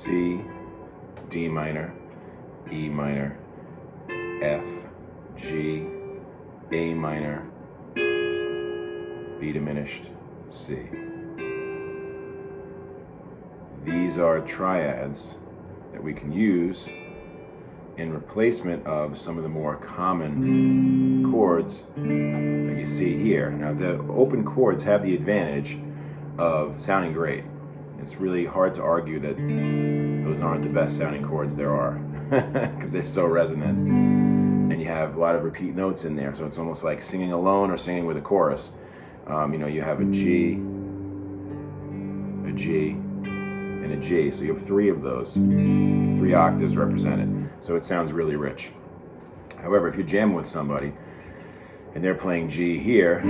C, D minor, E minor, F, G, A minor, B diminished, C. These are triads that we can use in replacement of some of the more common chords that you see here. Now, the open chords have the advantage of sounding great. It's really hard to argue that those aren't the best sounding chords there are because they're so resonant. And you have a lot of repeat notes in there, so it's almost like singing alone or singing with a chorus. You know, you have a G, and a G. So you have three of those, 3 octaves represented. So it sounds really rich. However, if you're jamming with somebody and they're playing G here,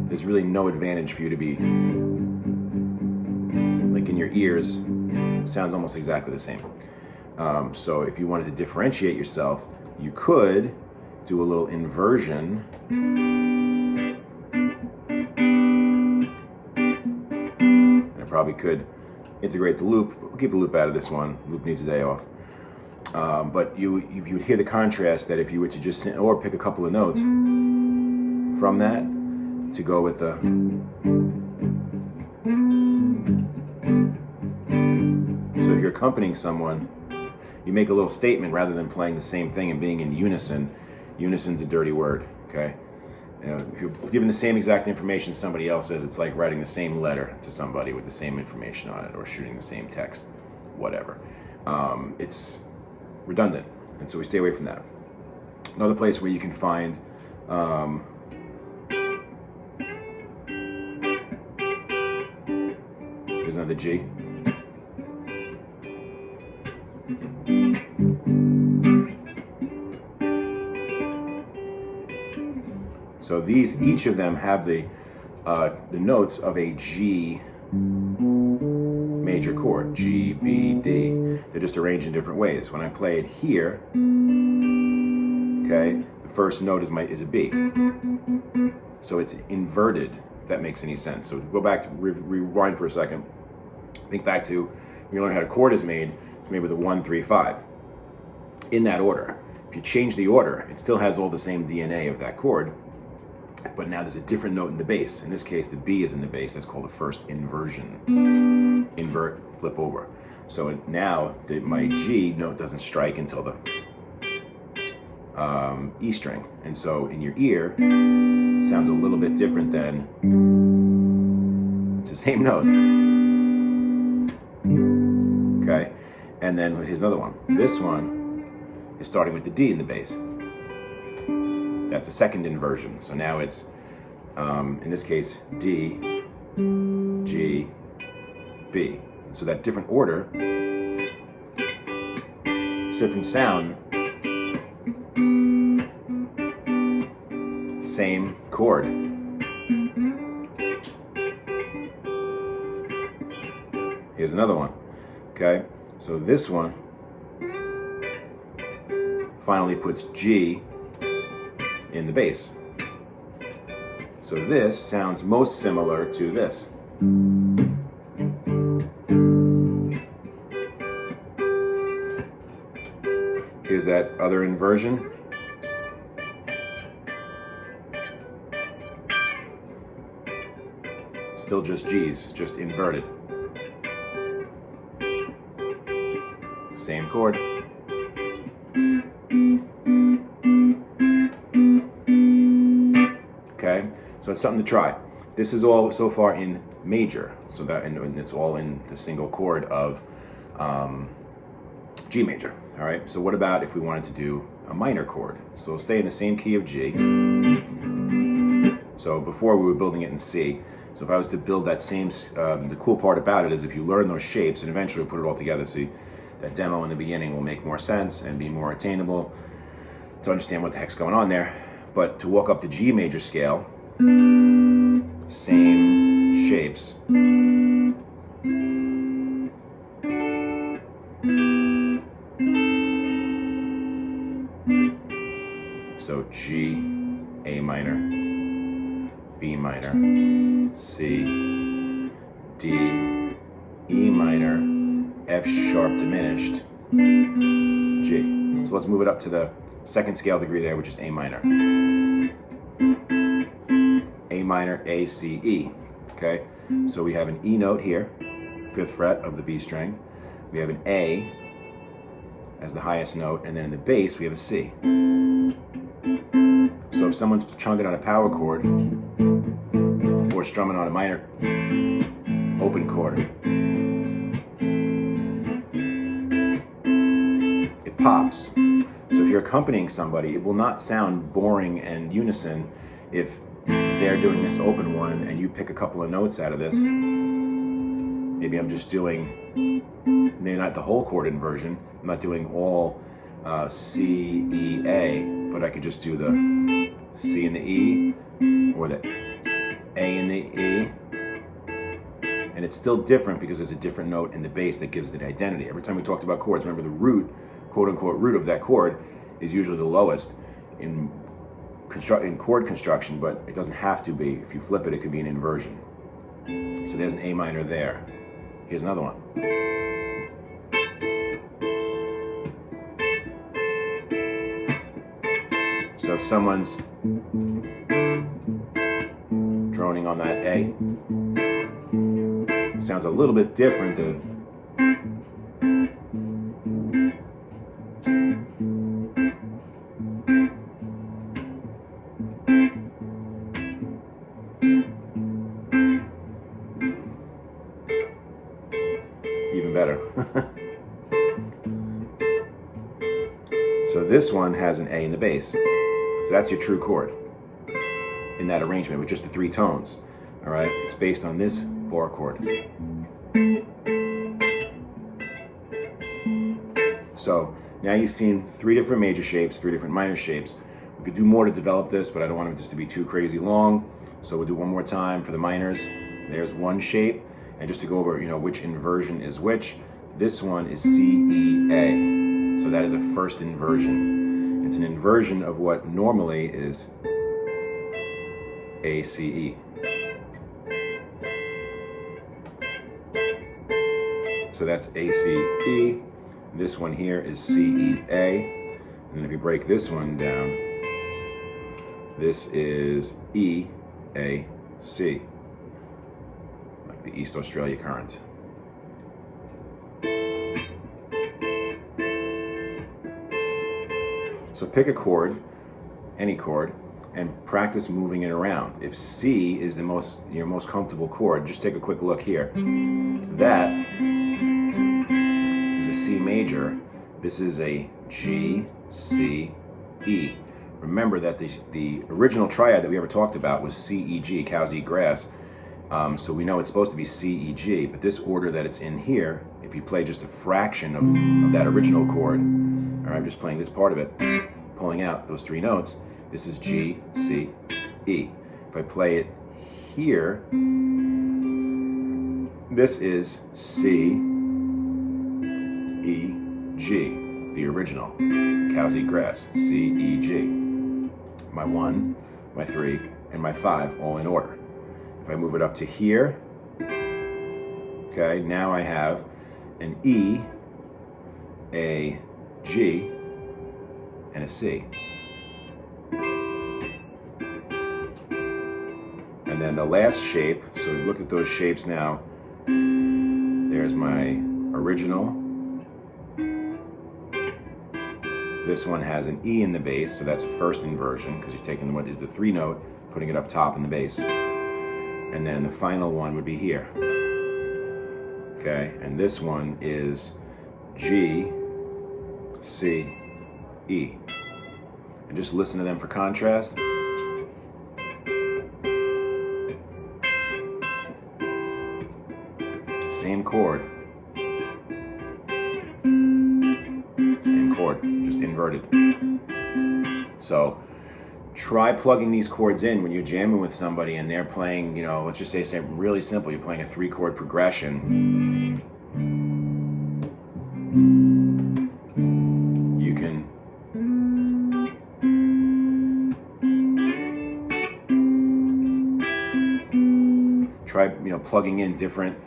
there's really no advantage for you to be, like in your ears, it sounds almost exactly the same. So if you wanted to differentiate yourself, you could do a little inversion. And I probably could integrate the loop. We'll keep the loop out of this one. Loop needs a day off. But you would hear the contrast that if you were to just, or pick a couple of notes from that to go with the, so if you're accompanying someone, you make a little statement rather than playing the same thing and being in unison. Unison's a dirty word, okay? You know, if you're giving the same exact information somebody else says, it's like writing the same letter to somebody with the same information on it, or shooting the same text, whatever. It's redundant, and so we stay away from that. Another place where you can find here's another G. So these, each of them have the notes of a G major chord, G, B, D. They're just arranged in different ways. When I play it here, okay, the first note is a B. So it's inverted, if that makes any sense. So go back to, rewind for a second. Think back to when you learn how a chord is made. It's made with a 1, 3, 5. In that order. If you change the order, it still has all the same DNA of that chord, but now there's a different note in the bass. In this case, the B is in the bass. That's called the first inversion. Invert, flip over. So now my G note doesn't strike until the E string. And so in your ear, it sounds a little bit different than, it's the same notes. Okay, and then here's another one. This one is starting with the D in the bass. That's a second inversion. So now it's, in this case, D, G, B. And so that different order, different sound, same chord. Here's another one. Okay, so this one finally puts G in the bass. So this sounds most similar to this. Here's that other inversion. Still just G's, just inverted. Same chord. Okay, so it's something to try. This is all so far in major, so that, and it's all in the single chord of G major. All right, so what about if we wanted to do a minor chord? So we'll stay in the same key of G. So before we were building it in C. So if I was to build that same, the cool part about it is if you learn those shapes and eventually put it all together, so that demo in the beginning will make more sense and be more attainable to understand what the heck's going on there. But to walk up the G major scale, same shapes. So G, A minor, B minor, C, D, F sharp diminished, G. So let's move it up to the second scale degree there, which is A minor. A minor, A, C, E. Okay? So we have an E note here, 5th fret of the B string. We have an A as the highest note, and then in the bass we have a C. So if someone's chunking on a power chord or strumming on a minor open chord, it pops. So if you're accompanying somebody, it will not sound boring and unison if they're doing this open one and you pick a couple of notes out of this. Maybe I'm just doing, maybe not the whole chord inversion, I'm not doing all C, E, A, but I could just do the C and the E, or the A and the E, and it's still different because there's a different note in the bass that gives it identity. Every time we talked about chords, remember the root, quote-unquote root of that chord is usually the lowest in chord construction, but it doesn't have to be. If you flip it, it could be an inversion. So there's an A minor there. Here's another one. So if someone's droning on that A, it sounds a little bit different than even better. So this one has an A in the bass. So that's your true chord in that arrangement with just the 3 tones. All right, it's based on this bar chord. So now you've seen 3 different major shapes, 3 different minor shapes. We could do more to develop this, but I don't want it just to be too crazy long. So we'll do one more time for the minors. There's one shape. And just to go over, which inversion is which, this one is C, E, A. So that is a first inversion. It's an inversion of what normally is A, C, E. So that's A, C, E. This one here is C, E, A. And then if you break this one down, this is E, A, C. Like the East Australia Current. So pick a chord, any chord, and practice moving it around. If C is your most comfortable chord, just take a quick look here. That is a C major. This is a G, C, E. Remember that the original triad that we ever talked about was C, E, G, cows eat grass. So we know it's supposed to be C, E, G, but this order that it's in here, if you play just a fraction of that original chord, or I'm just playing this part of it, pulling out those 3 notes, this is G, C, E. If I play it here, this is C, E, G, the original. Cows eat grass, C, E, G. My 1, my 3, and my 5 all in order. If I move it up to here, okay, now I have an E, a G, and a C. And then the last shape, so look at those shapes now. There's my original. This one has an E in the bass, so that's a first inversion, because you're taking what is the 3 note, putting it up top in the bass. And then the final one would be here. Okay, and this one is G, C, E. And just listen to them for contrast. Same chord. Same chord, just inverted. So try plugging these chords in when you're jamming with somebody and they're playing, let's just say something really simple. You're playing a 3-chord progression. You can try, plugging in different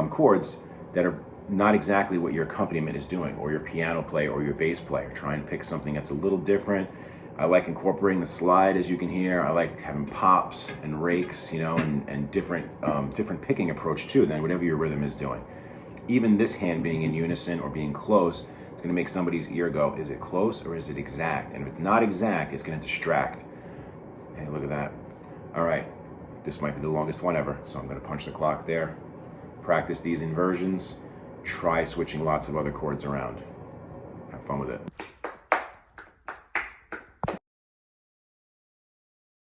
chords that are not exactly what your accompaniment is doing, or your piano player or your bass player. Try and pick something that's a little different. I like incorporating the slide, as you can hear. I like having pops and rakes, you know, and different picking approach too than whatever your rhythm is doing. Even this hand being in unison or being close, it's gonna make somebody's ear go, is it close or is it exact? And if it's not exact, it's gonna distract. Hey, look at that. All right, this might be the longest one ever, so I'm gonna punch the clock there. Practice these inversions. Try switching lots of other chords around. Have fun with it.